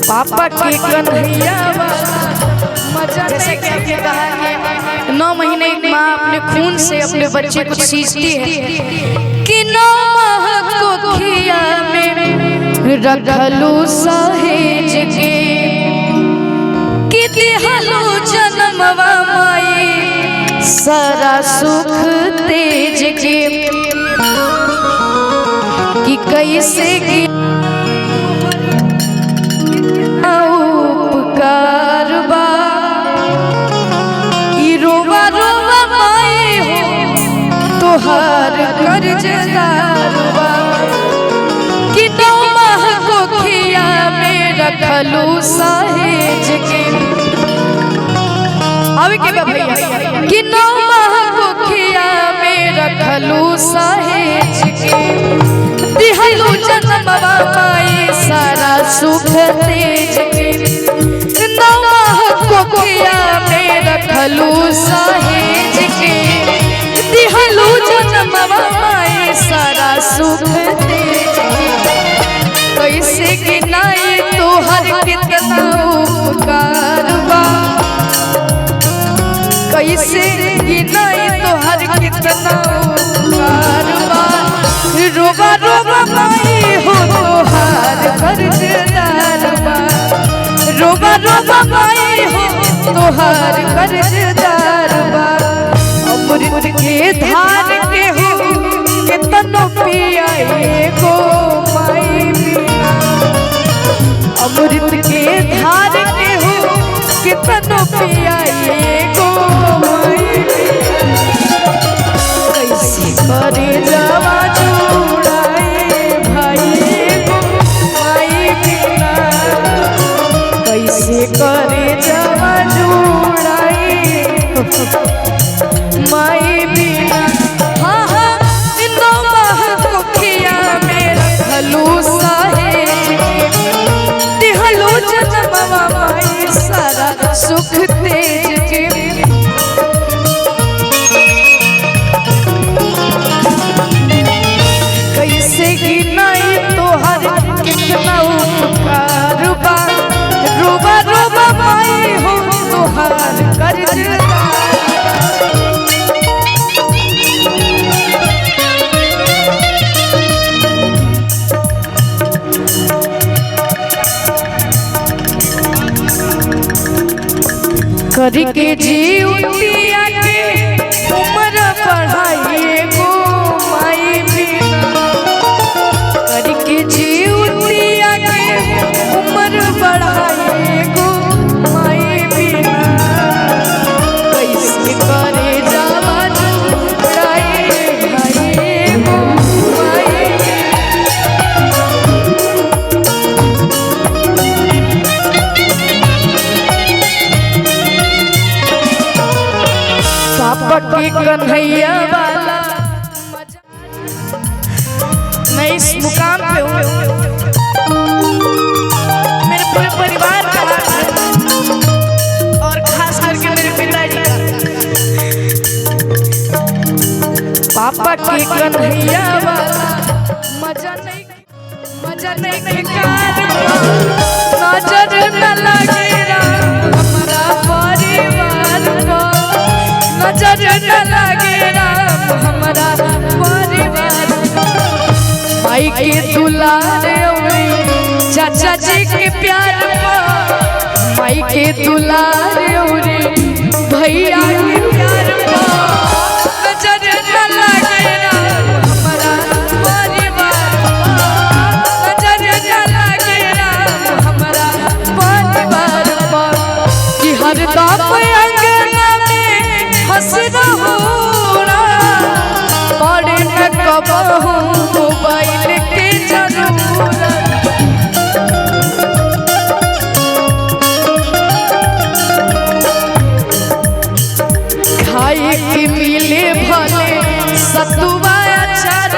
पापा के कन्हैया मजा। जैसे कि आपने कहा कि 9 महीने एक माँ अपने खून से अपने बच्चे को सींचती है कि 9 माह को खिया में रखलू सहेज के कि दिहलू जन्मवा माई सारा सुख तेज के कि कैसे की उपकार बा ई रोवा रोवा माई हो तोहार कर्जदार बा कि 9 माह को खिया में रखलू सहेज के। अब के भैया कि 9 माह को खिया में रखलू सहेज के दिहलू जन्मवा माई सारा सुख तेज के। 9 माह को खिया में रखलू सहेज के दिहलू जन्मवा माई सारा सुख तेज के। कैसे गिनाई तोहर कितना उपकार बा कैसे गिनाई तोहर कितना उपकार बा रोवा रोवा माई हो तोहार कर्जदार बा रोवा रोवा माई हो तोहार कर्जदार बा। अमृत के धार के हो कितनो पियाए गो माई बिना अमृत के धार के हो कितनो पियाए गो माई कैसे करे जावा जुड़ाए भाई गो माई बिना कैसे करे जावा जुड़ाए माई बिना। हाँ हाँ 9 माह को खिया में रखलू सहेज के दिहलू जन्मवा माई सारा सुख तेज के। कैसे गिनाई तोहर कितना उपकार बा रोबा रोबा माई हो तोहार कर्जदार। करके जीवतिया के उम्र बढ़ाइए गो माई बिना करके जीवतिया के उम्र बढ़ाइए गो माई बिना कैसे करे जावा जुड़ाए भाई गो माई। पापा के कन्हैया वाला मैं इस मुकाम पे हूँ मेरे पूरे परिवार का और खास करके मेरे पिताजी का। पापा के कन्हैया वाला मजा नहीं नजर न लगे हमारा परिवार को नजर न लगे राम हमारा परिवार माई के दुलार चाचा जी के प्यार माई के दुलार भैया के प्यार नजर न लगे राम हमारा परिवार नजर न लगे राम हमारा परिवार कि हर दम हंसना होना पड़े न कबहू मोबाइल के जरूरत खाए के मिले भले सतुआ अचार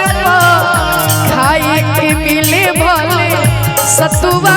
खाए के मिले भले सतुआ